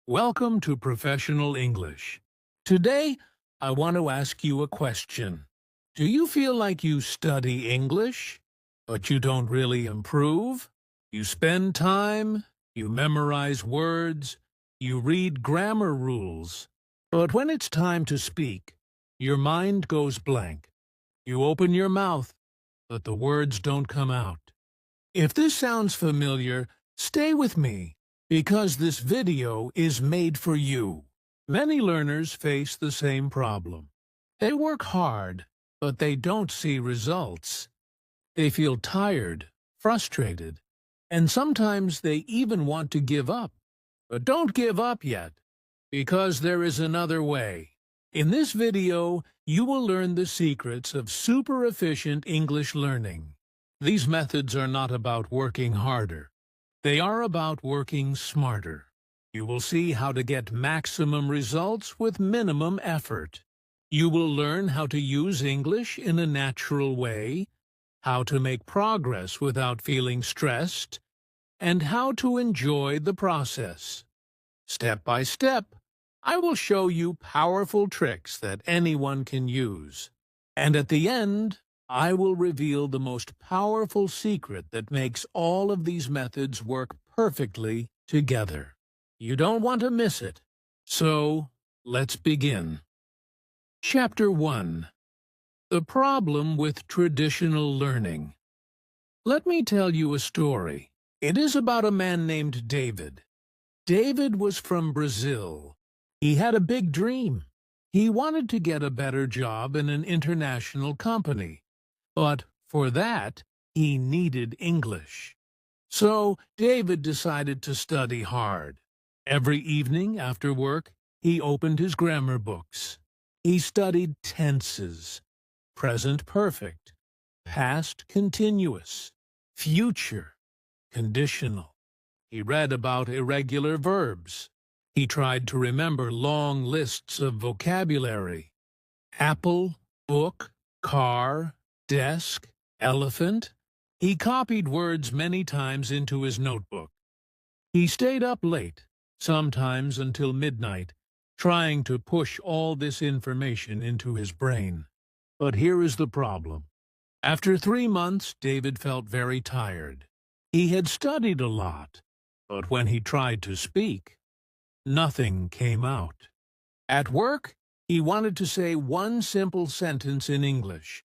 Welcome to Professional English. Today, I want to ask you a question. Do you feel like you study English, but you don't really improve? You spend time, you memorize words, you read grammar rules, but when it's time to speak, your mind goes blank. You open your mouth, but the words don't come out. If this sounds familiar, stay with me, because this video is made for you. Many learners face the same problem. They work hard, but they don't see results. They feel tired, frustrated, and sometimes they even want to give up. But don't give up yet, because there is another way. In this video, you will learn the secrets of super efficient English learning. These methods are not about working harder. They are about working smarter. You will see how to get maximum results with minimum effort. You will learn how to use English in a natural way, how to make progress without feeling stressed, and how to enjoy the process. Step by step, I will show you powerful tricks that anyone can use. And at the end, I will reveal the most powerful secret that makes all of these methods work perfectly together. You don't want to miss it. So, let's begin. Chapter 1. The Problem with Traditional Learning. Let me tell you a story. It is about a man named David. David was from Brazil. He had a big dream. He wanted to get a better job in an international company. But for that, he needed English. So David decided to study hard. Every evening after work, he opened his grammar books. He studied tenses, present perfect, past continuous, future, conditional. He read about irregular verbs. He tried to remember long lists of vocabulary. Apple, book, car, desk, elephant. He copied words many times into his notebook. He stayed up late, sometimes until midnight, trying to push all this information into his brain. But here is the problem. After 3 months, David felt very tired. He had studied a lot, but when he tried to speak, nothing came out. At work, he wanted to say one simple sentence in English,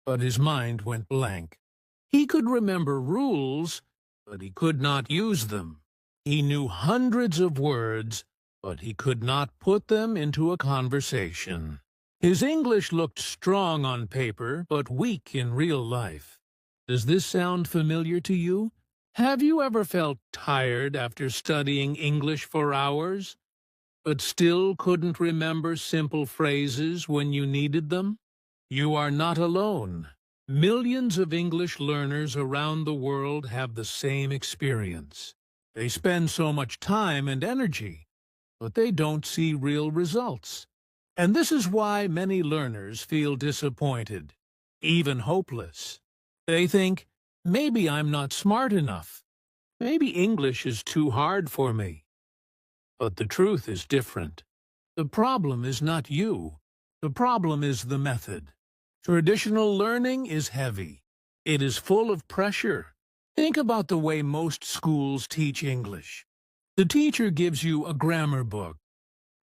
but his mind went blank. He could remember rules, but he could not use them. He knew hundreds of words, but he could not put them into a conversation. His English looked strong on paper, but weak in real life. Does this sound familiar to you? Have you ever felt tired after studying English for hours, but still couldn't remember simple phrases when you needed them? You are not alone. Millions of English learners around the world have the same experience. They spend so much time and energy, but they don't see real results. And this is why many learners feel disappointed, even hopeless. They think, maybe I'm not smart enough. Maybe English is too hard for me. But the truth is different. The problem is not you. The problem is the method. Traditional learning is heavy. It is full of pressure. Think about the way most schools teach English. The teacher gives you a grammar book.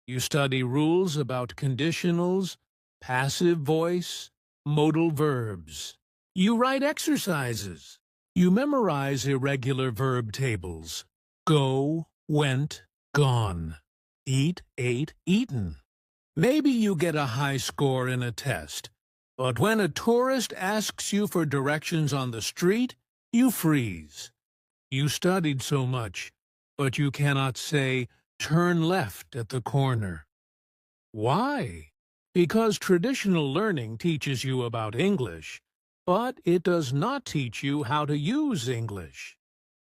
You study rules about conditionals, passive voice, modal verbs. You write exercises. You memorize irregular verb tables. Go, went, gone. Eat, ate, eaten. Maybe you get a high score in a test. But when a tourist asks you for directions on the street, you freeze. You studied so much, but you cannot say, turn left at the corner. Why? Because traditional learning teaches you about English, but it does not teach you how to use English.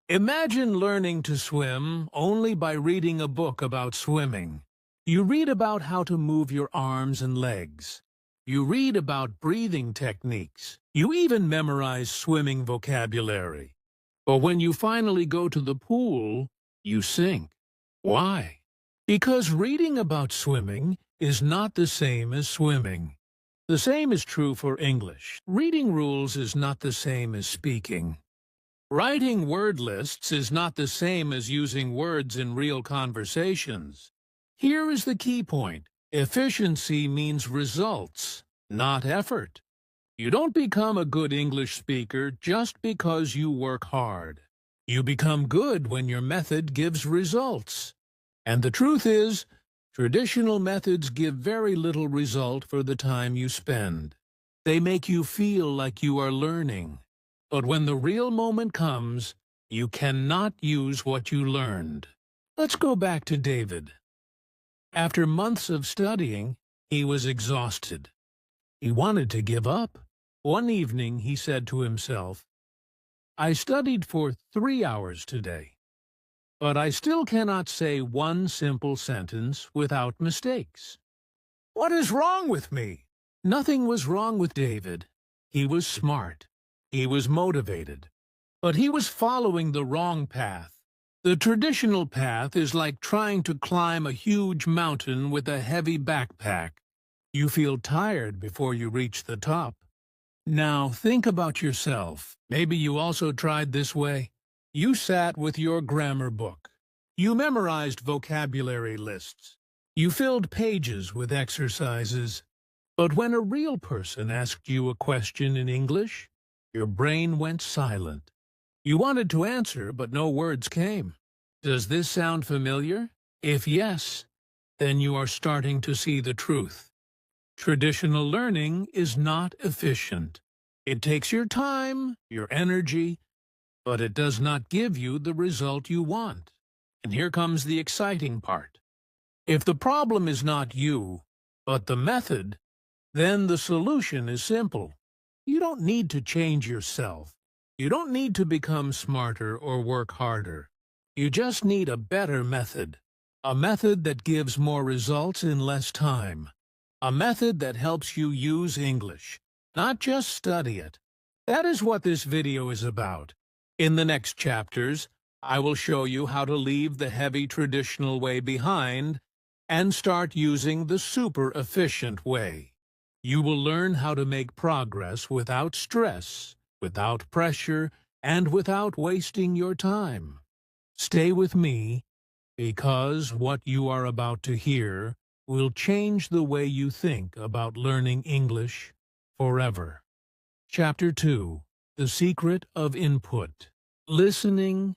Imagine learning to swim only by reading a book about swimming. You read about how to move your arms and legs. You read about breathing techniques. You even memorize swimming vocabulary. But when you finally go to the pool, you sink. Why? Because reading about swimming is not the same as swimming. The same is true for English. Reading rules is not the same as speaking. Writing word lists is not the same as using words in real conversations. Here is the key point. Efficiency means results, not effort. You don't become a good English speaker just because you work hard. You become good when your method gives results. And the truth is, traditional methods give very little result for the time you spend. They make you feel like you are learning. But when the real moment comes, you cannot use what you learned. Let's go back to David. After months of studying, he was exhausted. He wanted to give up. One evening he said to himself, "I studied for 3 hours today, but I still cannot say one simple sentence without mistakes. What is wrong with me?" Nothing was wrong with David. He was smart. He was motivated. But he was following the wrong path. The traditional path is like trying to climb a huge mountain with a heavy backpack. You feel tired before you reach the top. Now think about yourself. Maybe you also tried this way. You sat with your grammar book. You memorized vocabulary lists. You filled pages with exercises. But when a real person asked you a question in English, your brain went silent. You wanted to answer, but no words came. Does this sound familiar? If yes, then you are starting to see the truth. Traditional learning is not efficient. It takes your time, your energy, but it does not give you the result you want. And here comes the exciting part. If the problem is not you, but the method, then the solution is simple. You don't need to change yourself. You don't need to become smarter or work harder. You just need a better method. A method that gives more results in less time. A method that helps you use English, not just study it. That is what this video is about. In the next chapters, I will show you how to leave the heavy traditional way behind and start using the super efficient way. You will learn how to make progress without stress, without pressure, and without wasting your time. Stay with me, because what you are about to hear will change the way you think about learning English forever. Chapter 2. The Secret of Input. Listening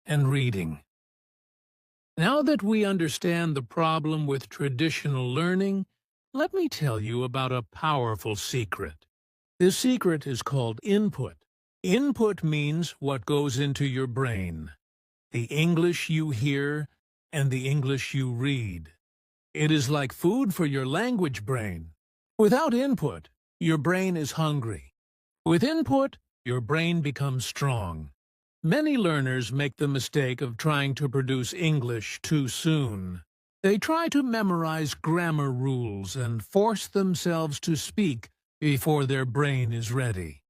and Reading. Now that we understand the problem with traditional learning, let me tell you about a powerful secret. This secret is called input. Input means what goes into your brain, the English you hear and the English you read. It is like food for your language brain. Without input, your brain is hungry. With input, your brain becomes strong. Many learners make the mistake of trying to produce English too soon. They try to memorize grammar rules and force themselves to speak before their brain is ready.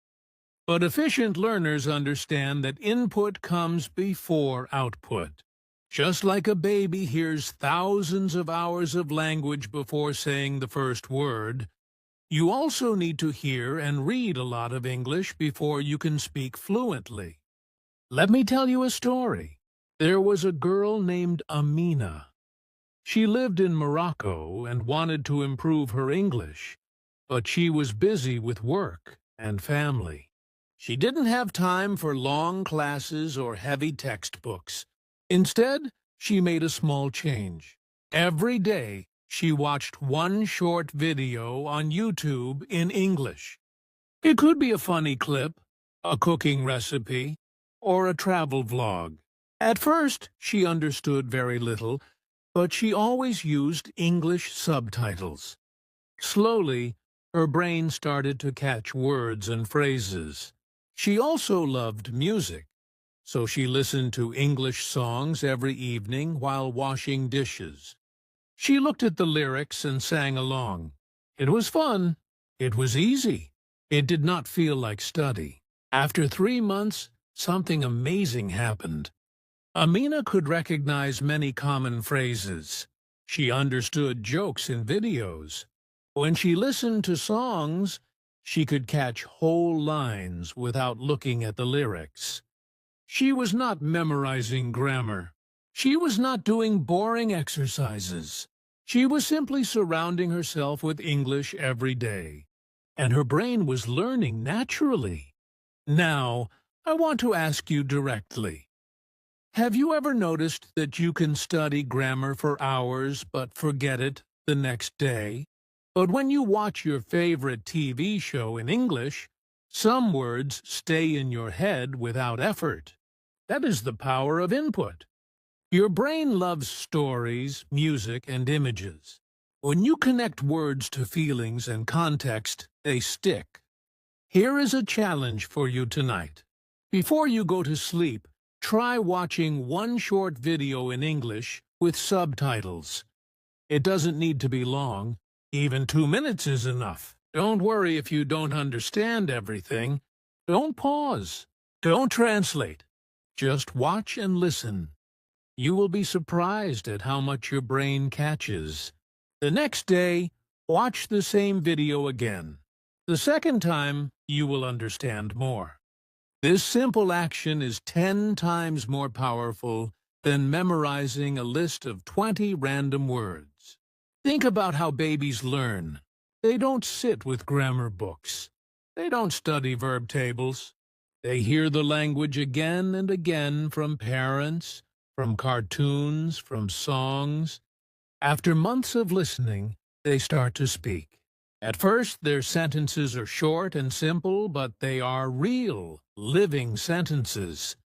But efficient learners understand that input comes before output. Just like a baby hears thousands of hours of language before saying the first word, you also need to hear and read a lot of English before you can speak fluently. Let me tell you a story. There was a girl named Amina. She lived in Morocco and wanted to improve her English, but she was busy with work and family. She didn't have time for long classes or heavy textbooks. Instead, she made a small change. Every day, she watched one short video on YouTube in English. It could be a funny clip, a cooking recipe, or a travel vlog. At first, she understood very little, but she always used English subtitles. Slowly, her brain started to catch words and phrases. She also loved music, so she listened to English songs every evening while washing dishes. She looked at the lyrics and sang along. It was fun. It was easy. It did not feel like study. After 3 months, something amazing happened. Amina could recognize many common phrases. She understood jokes in videos. When she listened to songs, she could catch whole lines without looking at the lyrics. She was not memorizing grammar. She was not doing boring exercises. She was simply surrounding herself with English every day. And her brain was learning naturally. Now, I want to ask you directly. Have you ever noticed that you can study grammar for hours but forget it the next day? But when you watch your favorite TV show in English, some words stay in your head without effort. That is the power of input. Your brain loves stories, music, and images. When you connect words to feelings and context, they stick. Here is a challenge for you tonight. Before you go to sleep, try watching one short video in English with subtitles. It doesn't need to be long. Even 2 minutes is enough. Don't worry if you don't understand everything. Don't pause. Don't translate. Just watch and listen. You will be surprised at how much your brain catches. The next day, watch the same video again. The second time, you will understand more. This simple action is 10 times more powerful than memorizing a list of 20 random words. Think about how babies learn. They don't sit with grammar books. They don't study verb tables. They hear the language again and again from parents, from cartoons, from songs. After months of listening, they start to speak. At first, their sentences are short and simple, but they are real, living sentences.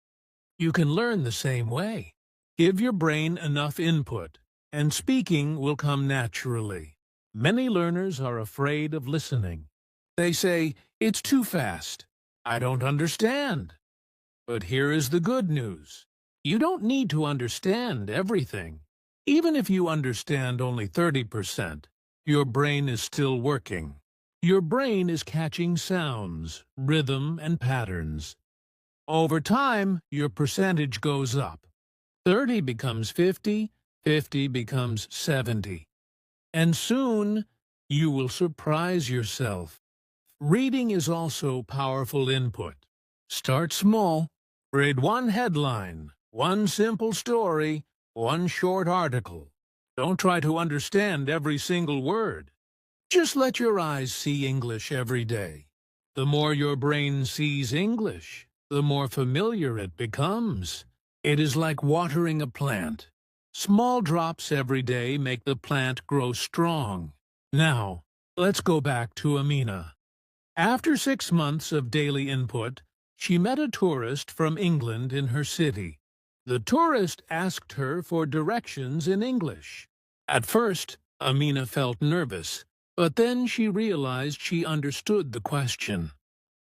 You can learn the same way. Give your brain enough input, and speaking will come naturally. Many learners are afraid of listening. They say, "It's too fast. I don't understand." But here is the good news. You don't need to understand everything. Even if you understand only 30%, your brain is still working. Your brain is catching sounds, rhythm, and patterns. Over time, your percentage goes up. 30 becomes 50, 50 becomes 70. And soon, you will surprise yourself. Reading is also powerful input. Start small. Read one headline, one simple story, one short article. Don't try to understand every single word. Just let your eyes see English every day. The more your brain sees English, the more familiar it becomes. It is like watering a plant. Small drops every day make the plant grow strong. Now, let's go back to Amina. After 6 months of daily input, she met a tourist from England in her city. The tourist asked her for directions in English. At first, Amina felt nervous, but then she realized she understood the question.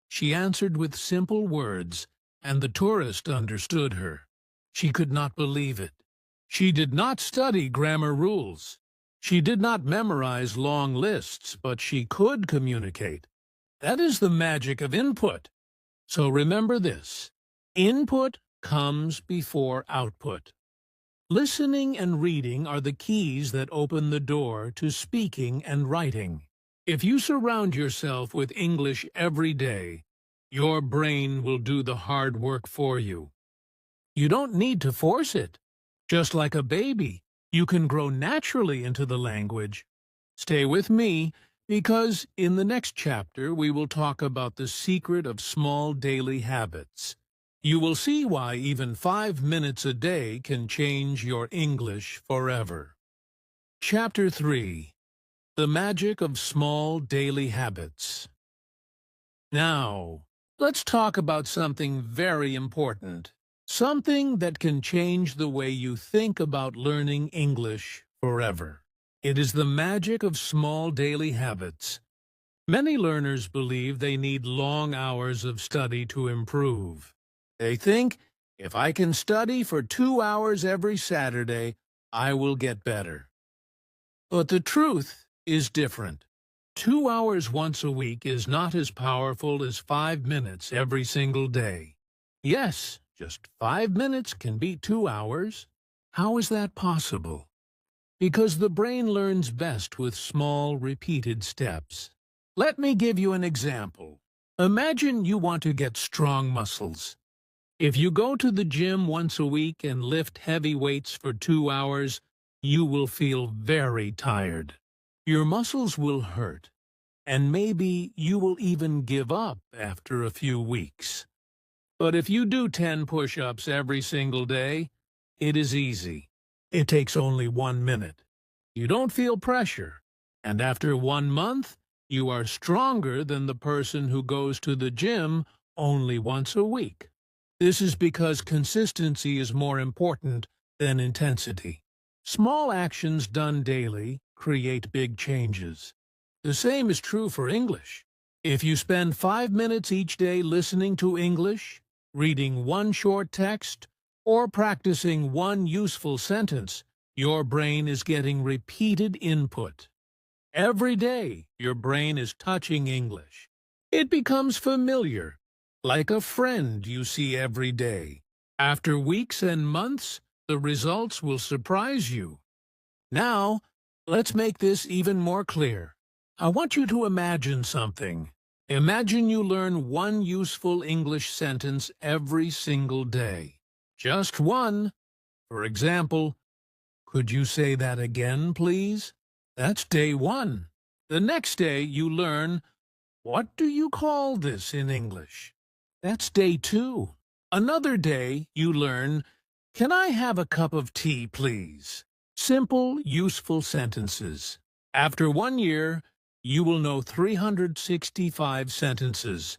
She answered with simple words, and the tourist understood her. She could not believe it. She did not study grammar rules. She did not memorize long lists, but she could communicate. That is the magic of input. So remember this. Input comes before output. Listening and reading are the keys that open the door to speaking and writing. If you surround yourself with English every day, your brain will do the hard work for you. You don't need to force it. Just like a baby, you can grow naturally into the language. Stay with me, because in the next chapter we will talk about the secret of small daily habits. You will see why even 5 minutes a day can change your English forever. Chapter 3. The Magic of Small Daily Habits. Now, let's talk about something very important. Something that can change the way you think about learning English forever. It is the magic of small daily habits. Many learners believe they need long hours of study to improve. They think, if I can study for 2 hours every Saturday, I will get better. But the truth is different. 2 hours once a week is not as powerful as 5 minutes every single day. Yes, Just 5 minutes can beat 2 hours. How is that possible? Because the brain learns best with small, repeated steps. Let me give you an example. Imagine you want to get strong muscles. If you go to the gym once a week and lift heavy weights for 2 hours, you will feel very tired. Your muscles will hurt, and maybe you will even give up after a few weeks. But if you do 10 push-ups every single day, it is easy. It takes only 1 minute. You don't feel pressure, and after 1 month, you are stronger than the person who goes to the gym only once a week. This is because consistency is more important than intensity. Small actions done daily create big changes. The same is true for English. If you spend 5 minutes each day listening to English, reading one short text, or practicing one useful sentence, your brain is getting repeated input. Every day, your brain is touching English. It becomes familiar, like a friend you see every day. After weeks and months, the results will surprise you. Now, let's make this even more clear. I want you to imagine something. Imagine you learn one useful English sentence every single day. Just one. For example, could you say that again, please? That's day one. The next day you learn, what do you call this in English? That's day two. Another day you learn, can I have a cup of tea, please? Simple, useful sentences. After 1 year, you will know 365 sentences.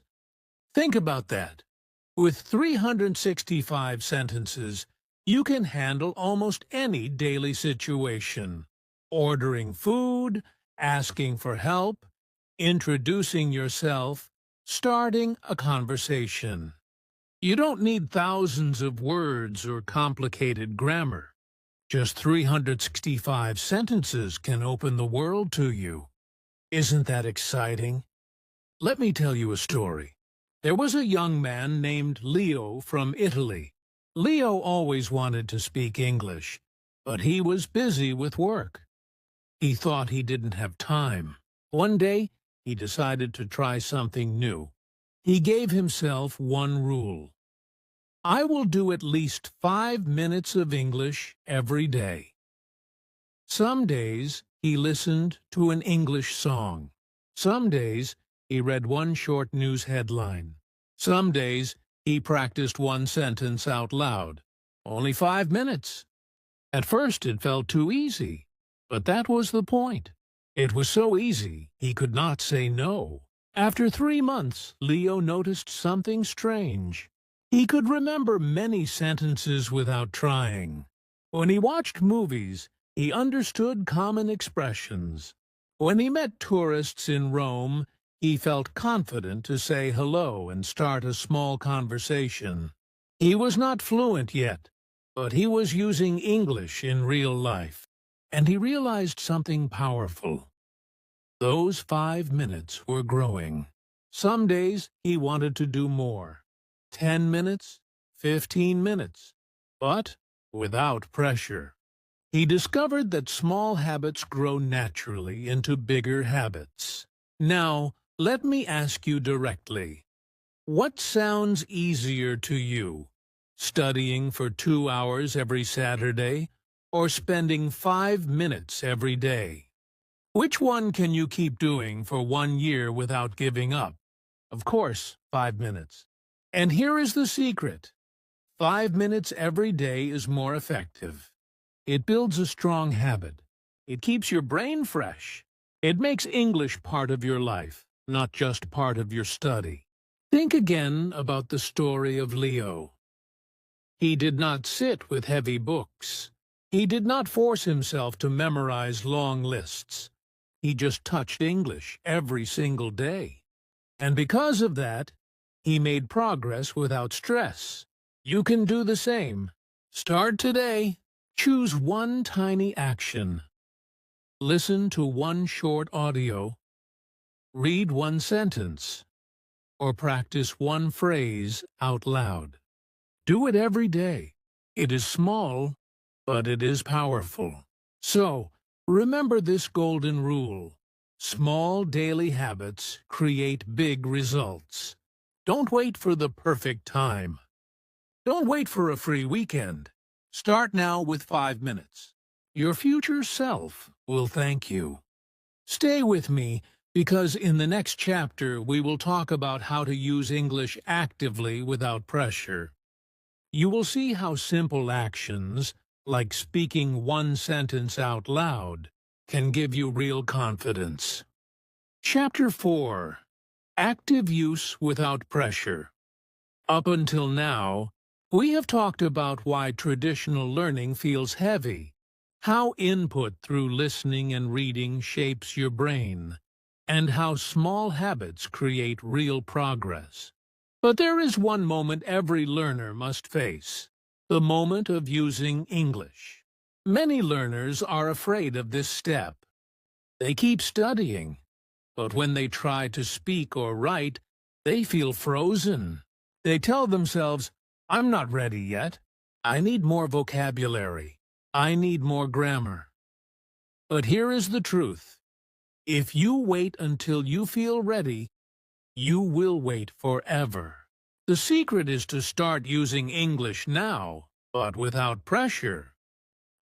Think about that. With 365 sentences, you can handle almost any daily situation. Ordering food, asking for help, introducing yourself, starting a conversation. You don't need thousands of words or complicated grammar. Just 365 sentences can open the world to you. Isn't that exciting? Let me tell you a story. There was a young man named Leo from Italy. Leo always wanted to speak English, but he was busy with work. He thought he didn't have time. One day, he decided to try something new. He gave himself one rule. I will do at least 5 minutes of English every day. Some days, he listened to an English song. Some days, he read one short news headline. Some days, he practiced one sentence out loud. Only 5 minutes. At first, it felt too easy. But that was the point. It was so easy, he could not say no. After 3 months, Leo noticed something strange. He could remember many sentences without trying. When he watched movies, he understood common expressions. When he met tourists in Rome, he felt confident to say hello and start a small conversation. He was not fluent yet, but he was using English in real life. And he realized something powerful. Those 5 minutes were growing. Some days he wanted to do more. 10 minutes, 15 minutes, but without pressure. He discovered that small habits grow naturally into bigger habits. Now, let me ask you directly. What sounds easier to you? Studying for 2 hours every Saturday, or spending 5 minutes every day? Which one can you keep doing for 1 year without giving up? Of course, 5 minutes. And here is the secret. 5 minutes every day is more effective. It builds a strong habit. It keeps your brain fresh. It makes English part of your life, not just part of your study. Think again about the story of Leo. He did not sit with heavy books. He did not force himself to memorize long lists. He just touched English every single day. And because of that, he made progress without stress. You can do the same. Start today. Choose one tiny action. Listen to one short audio. Read one sentence. Or practice one phrase out loud. Do it every day. It is small, but it is powerful. So, remember this golden rule. Small daily habits create big results. Don't wait for the perfect time. Don't wait for a free weekend. Start now with 5 minutes. Your future self will thank you. Stay with me, because in the next chapter we will talk about how to use English actively without pressure. You will see how simple actions, like speaking one sentence out loud, can give you real confidence. Chapter 4. Active Use Without Pressure. Up until now, we have talked about why traditional learning feels heavy, how input through listening and reading shapes your brain, and how small habits create real progress. But there is one moment every learner must face: the moment of using English. Many learners are afraid of this step. They keep studying, but when they try to speak or write, they feel frozen. They tell themselves, "I'm not ready yet. I need more vocabulary. I need more grammar." But here is the truth. If you wait until you feel ready, you will wait forever. The secret is to start using English now, but without pressure.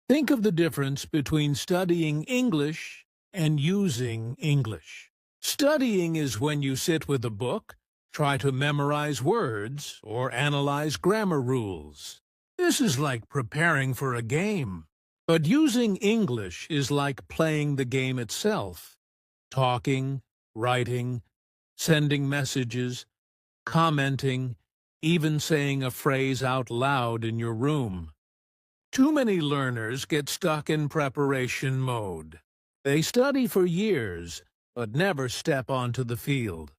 Think of the difference between studying English and using English. Studying is when you sit with a book, try to memorize words, or analyze grammar rules. This is like preparing for a game. But using English is like playing the game itself. Talking, writing, sending messages, commenting, even saying a phrase out loud in your room. Too many learners get stuck in preparation mode. They study for years, but never step onto the field.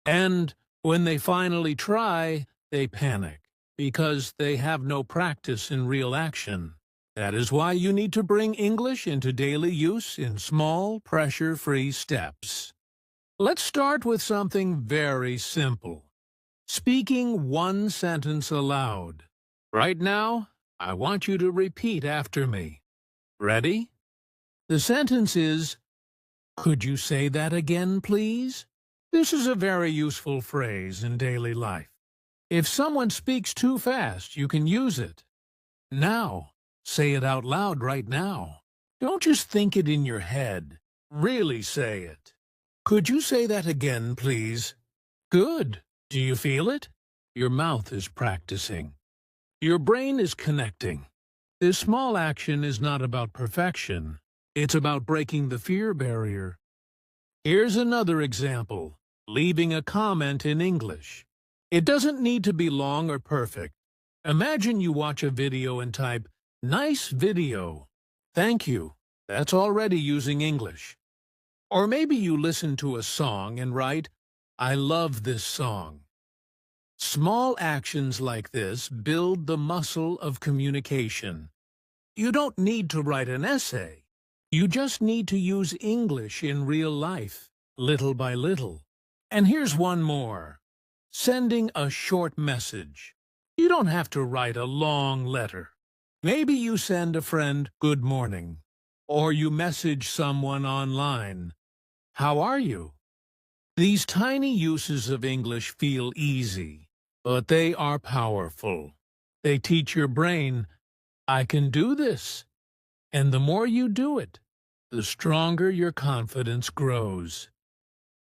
And when they finally try, they panic, because they have no practice in real action. That is why you need to bring English into daily use in small, pressure-free steps. Let's start with something very simple: speaking one sentence aloud. Right now, I want you to repeat after me. Ready? The sentence is, "Could you say that again, please?" This is a very useful phrase in daily life. If someone speaks too fast, you can use it. Now, say it out loud right now. Don't just think it in your head. Really say it. "Could you say that again, please?" Good. Do you feel it? Your mouth is practicing. Your brain is connecting. This small action is not about perfection. It's about breaking the fear barrier. Here's another example: leaving a comment in English. It doesn't need to be long or perfect. Imagine you watch a video and type, "Nice video. Thank you." That's already using English. Or maybe you listen to a song and write, "I love this song." Small actions like this build the muscle of communication. You don't need to write an essay. You just need to use English in real life, little by little. And here's one more: sending a short message. You don't have to write a long letter. Maybe you send a friend, "Good morning," or you message someone online, "How are you?" These tiny uses of English feel easy, but they are powerful. They teach your brain, "I can do this." And the more you do it, the stronger your confidence grows.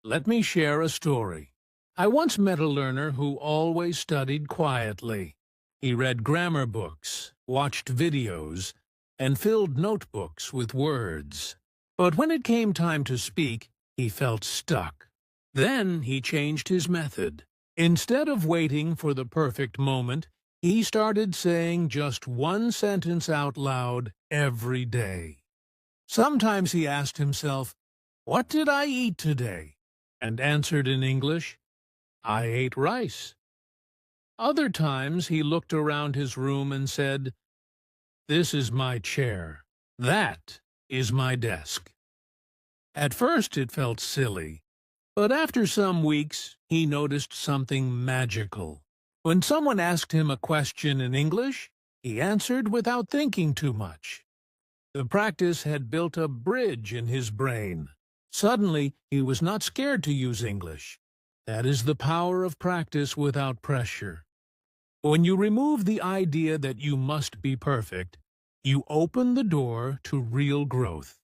Let me share a story. I once met a learner who always studied quietly. He read grammar books, watched videos, and filled notebooks with words. But when it came time to speak, he felt stuck. Then he changed his method. Instead of waiting for the perfect moment, he started saying just one sentence out loud every day. Sometimes he asked himself, "What did I eat today?" and answered in English, "I ate rice." Other times he looked around his room and said, "This is my chair. That is my desk." At first it felt silly, but after some weeks he noticed something magical. When someone asked him a question in English, he answered without thinking too much. The practice had built a bridge in his brain. Suddenly, he was not scared to use English. That is the power of practice without pressure. When you remove the idea that you must be perfect, you open the door to real growth.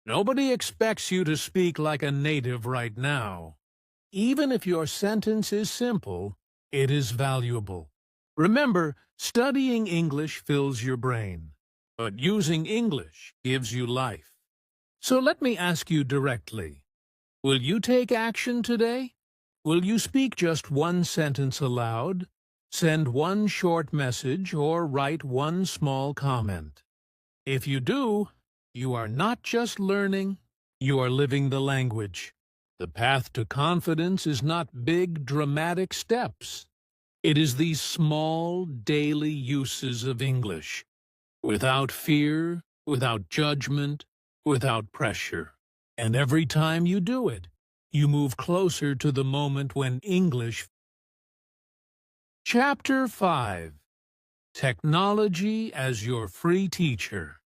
Nobody expects you to speak like a native right now. Even if your sentence is simple, it is valuable. Remember, studying English fills your brain, but using English gives you life. So let me ask you directly, will you take action today? Will you speak just one sentence aloud, send one short message, or write one small comment? If you do, you are not just learning, you are living the language. The path to confidence is not big, dramatic steps. It is these small, daily uses of English, without fear, without judgment, without pressure. And every time you do it, you move closer to the moment when English. Chapter 5. Technology as your free teacher.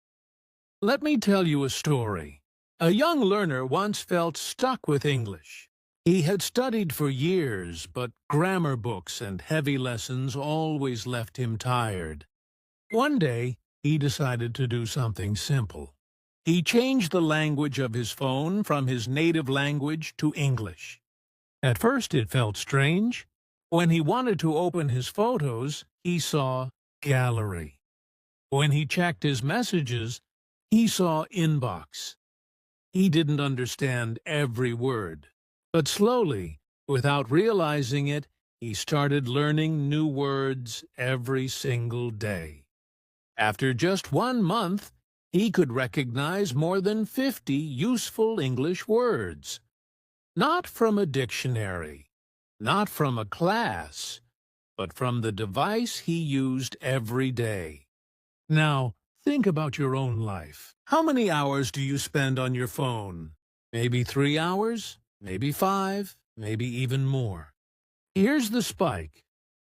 Let me tell you a story. A young learner once felt stuck with English. He had studied for years, but grammar books and heavy lessons always left him tired. One day, he decided to do something simple. He changed the language of his phone from his native language to English. At first it felt strange. When he wanted to open his photos, he saw Gallery. When he checked his messages, he saw Inbox. He didn't understand every word, but slowly, without realizing it, he started learning new words every single day. After just 1 month, he could recognize more than 50 useful English words. Not from a dictionary, not from a class, but from the device he used every day. Now, think about your own life. How many hours do you spend on your phone? Maybe 3 hours, maybe 5, maybe even more. Here's the spike.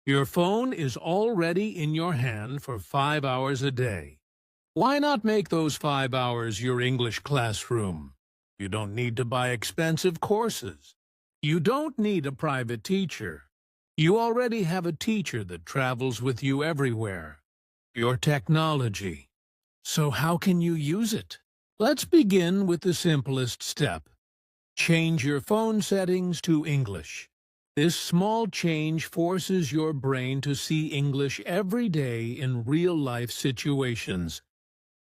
Your phone is already in your hand for 5 hours a day. Why not make those 5 hours your English classroom? You don't need to buy expensive courses. You don't need a private teacher. You already have a teacher that travels with you everywhere. Your technology. So how can you use it? Let's begin with the simplest step. Change your phone settings to English. This small change forces your brain to see English every day in real-life situations.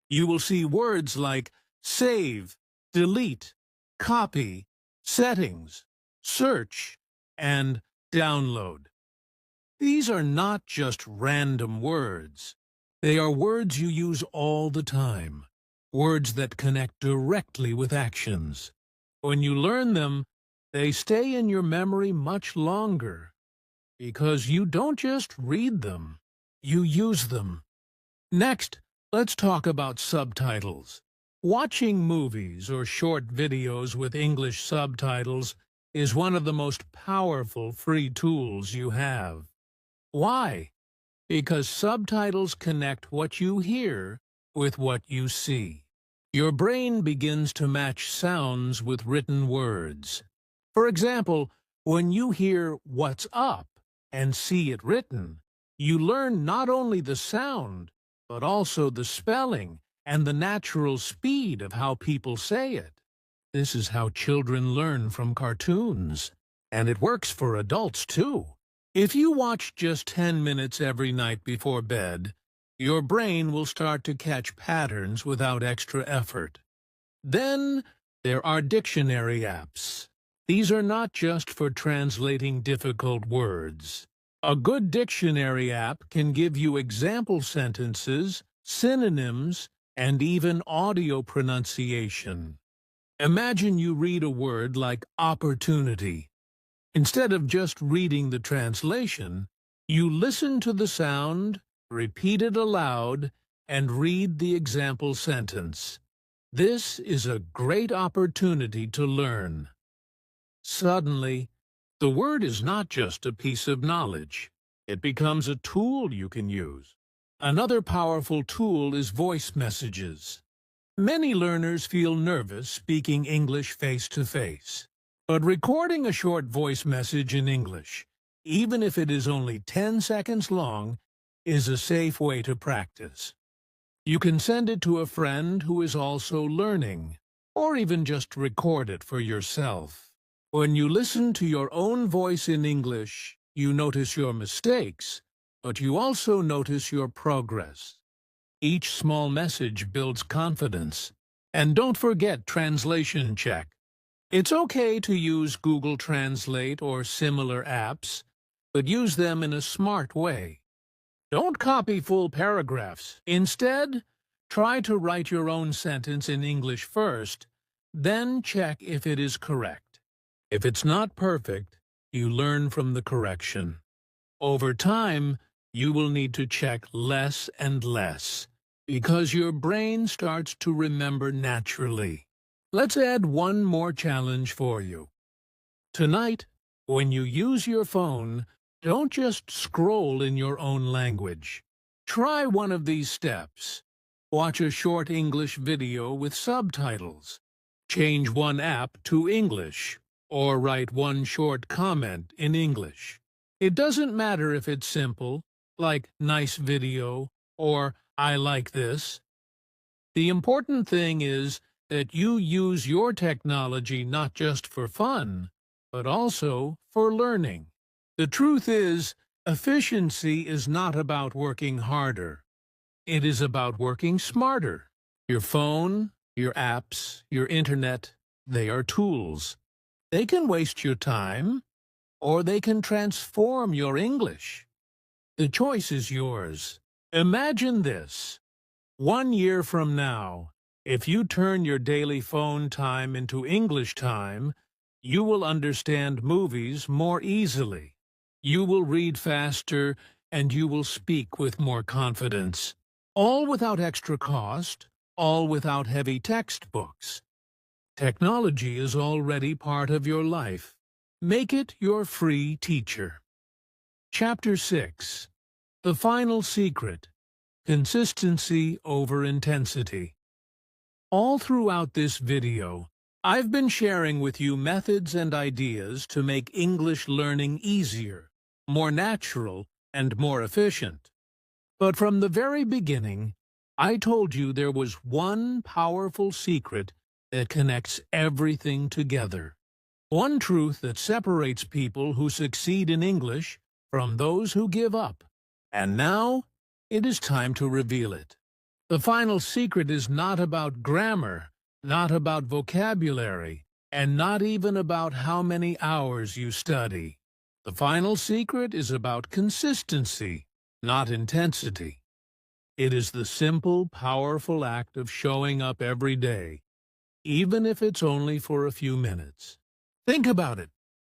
You will see words like save, delete, copy, settings, search, and download. These are not just random words. They are words you use all the time, words that connect directly with actions. When you learn them, they stay in your memory much longer, because you don't just read them, you use them. Next, let's talk about subtitles. Watching movies or short videos with English subtitles is one of the most powerful free tools you have. Why? Because subtitles connect what you hear with what you see. Your brain begins to match sounds with written words. For example, when you hear "what's up" and see it written, you learn not only the sound, but also the spelling and the natural speed of how people say it. This is how children learn from cartoons, and it works for adults too. If you watch just 10 minutes every night before bed, your brain will start to catch patterns without extra effort. Then there are dictionary apps. These are not just for translating difficult words. A good dictionary app can give you example sentences, synonyms, and even audio pronunciation. Imagine you read a word like opportunity. Instead of just reading the translation, you listen to the sound, repeat it aloud, and read the example sentence. This is a great opportunity to learn. Suddenly, the word is not just a piece of knowledge. It becomes a tool you can use. Another powerful tool is voice messages. Many learners feel nervous speaking English face-to-face. But recording a short voice message in English, even if it is only 10 seconds long, is a safe way to practice. You can send it to a friend who is also learning, or even just record it for yourself. When you listen to your own voice in English, you notice your mistakes, but you also notice your progress. Each small message builds confidence. And don't forget translation check. It's okay to use Google Translate or similar apps, but use them in a smart way. Don't copy full paragraphs. Instead, try to write your own sentence in English first, then check if it is correct. If it's not perfect, you learn from the correction. Over time, you will need to check less and less, because your brain starts to remember naturally. Let's add one more challenge for you. Tonight, when you use your phone, don't just scroll in your own language. Try one of these steps. Watch a short English video with subtitles. Change one app to English, or write one short comment in English. It doesn't matter if it's simple, like nice video or I like this. The important thing is that you use your technology not just for fun, but also for learning. The truth is, efficiency is not about working harder. It is about working smarter. Your phone, your apps, your internet, they are tools. They can waste your time, or they can transform your English. The choice is yours. Imagine this. 1 year from now, if you turn your daily phone time into English time, you will understand movies more easily. You will read faster, and you will speak with more confidence. All without extra cost, all without heavy textbooks. Technology is already part of your life. Make it your free teacher. Chapter 6. The Final Secret. Consistency over intensity. All throughout this video, I've been sharing with you methods and ideas to make English learning easier, more natural, and more efficient. But from the very beginning, I told you there was one powerful secret that connects everything together. One truth that separates people who succeed in English from those who give up. And now, it is time to reveal it. The final secret is not about grammar, not about vocabulary, and not even about how many hours you study. The final secret is about consistency, not intensity. It is the simple, powerful act of showing up every day, even if it's only for a few minutes. Think about it.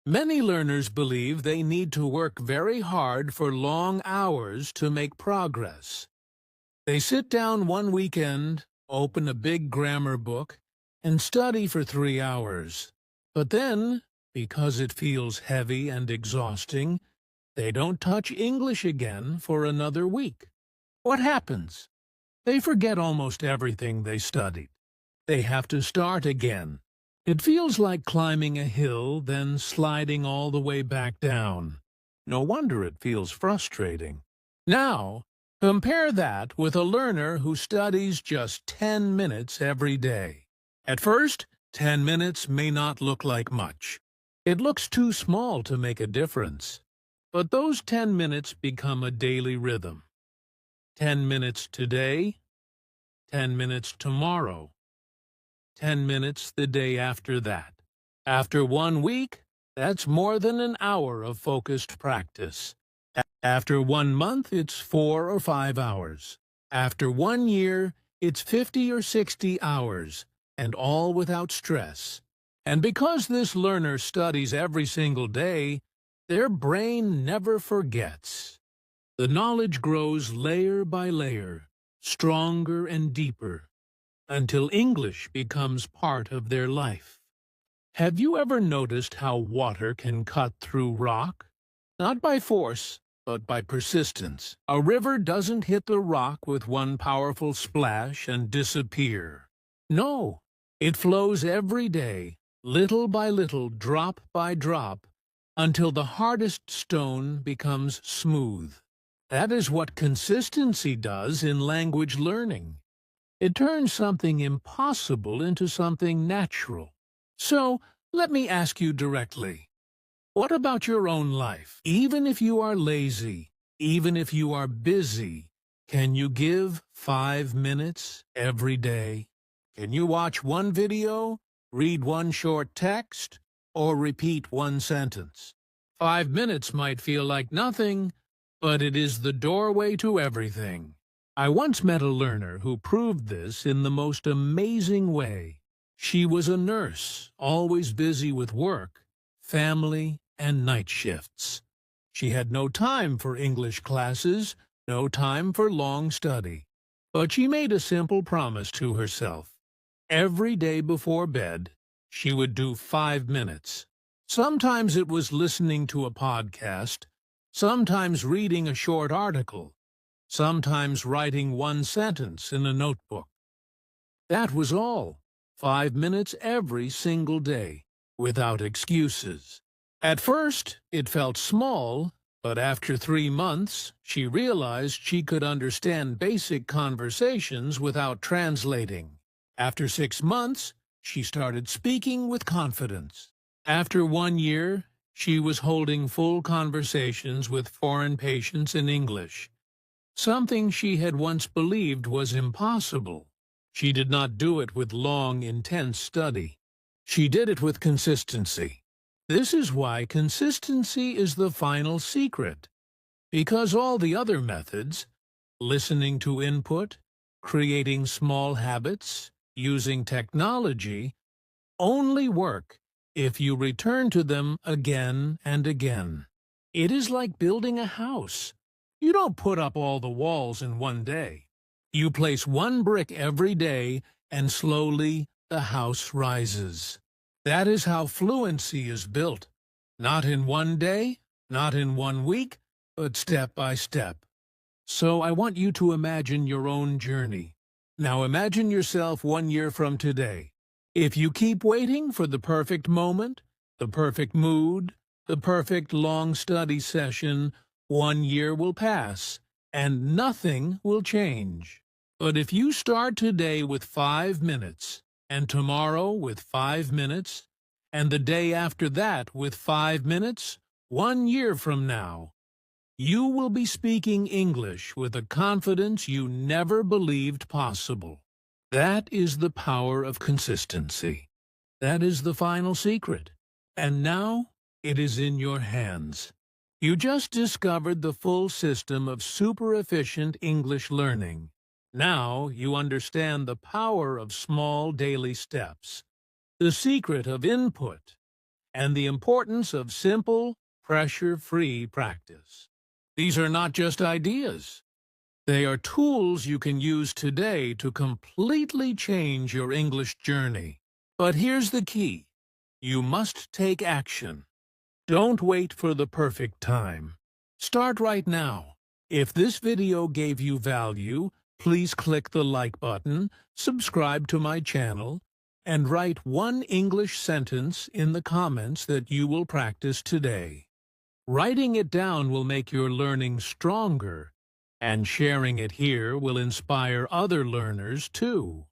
Many learners believe they need to work very hard for long hours to make progress. They sit down one weekend, open a big grammar book, and study for 3 hours. But then, because it feels heavy and exhausting, they don't touch English again for another week. What happens? They forget almost everything they studied. They have to start again. It feels like climbing a hill, then sliding all the way back down. No wonder it feels frustrating. Now, compare that with a learner who studies just 10 minutes every day. At first, 10 minutes may not look like much. It looks too small to make a difference. But those 10 minutes become a daily rhythm. 10 minutes today, 10 minutes tomorrow, 10 minutes the day after that. After 1 week, that's more than an hour of focused practice. After 1 month, it's 4 or 5 hours. After 1 year, it's 50 or 60 hours, and all without stress. And because this learner studies every single day, their brain never forgets. The knowledge grows layer by layer, stronger and deeper, until English becomes part of their life. Have you ever noticed how water can cut through rock? Not by force, but by persistence. A river doesn't hit the rock with one powerful splash and disappear. No, it flows every day, little by little, drop by drop, until the hardest stone becomes smooth. That is what consistency does in language learning. It turns something impossible into something natural. So, let me ask you directly. What about your own life? Even if you are lazy, even if you are busy, can you give 5 minutes every day? Can you watch one video, read one short text, or repeat one sentence? 5 minutes might feel like nothing, but it is the doorway to everything. I once met a learner who proved this in the most amazing way. She was a nurse, always busy with work, family, and night shifts. She had no time for English classes, no time for long study. But she made a simple promise to herself. Every day before bed, she would do 5 minutes. Sometimes it was listening to a podcast, sometimes reading a short article, sometimes writing one sentence in a notebook. That was all. 5 minutes every single day, without excuses. At first, it felt small, but after 3 months, she realized she could understand basic conversations without translating. After 6 months, she started speaking with confidence. After 1 year, she was holding full conversations with foreign patients in English, something she had once believed was impossible. She did not do it with long, intense study. She did it with consistency. This is why consistency is the final secret. Because all the other methods, listening to input, creating small habits, using technology, only work if you return to them again and again. It is like building a house. You don't put up all the walls in one day. You place one brick every day, and slowly the house rises. That is how fluency is built. Not in one day, not in 1 week, but step by step. So I want you to imagine your own journey. Now imagine yourself 1 year from today. If you keep waiting for the perfect moment, the perfect mood, the perfect long study session, 1 year will pass, and nothing will change. But if you start today with 5 minutes, and tomorrow with 5 minutes, and the day after that with 5 minutes, 1 year from now, you will be speaking English with a confidence you never believed possible. That is the power of consistency. That is the final secret. And now it is in your hands. You just discovered the full system of super efficient English learning. Now you understand the power of small daily steps, the secret of input, and the importance of simple, pressure-free practice. These are not just ideas. They are tools you can use today to completely change your English journey. But here's the key. You must take action. Don't wait for the perfect time. Start right now. If this video gave you value, please click the like button, subscribe to my channel, and write one English sentence in the comments that you will practice today. Writing it down will make your learning stronger, and sharing it here will inspire other learners too.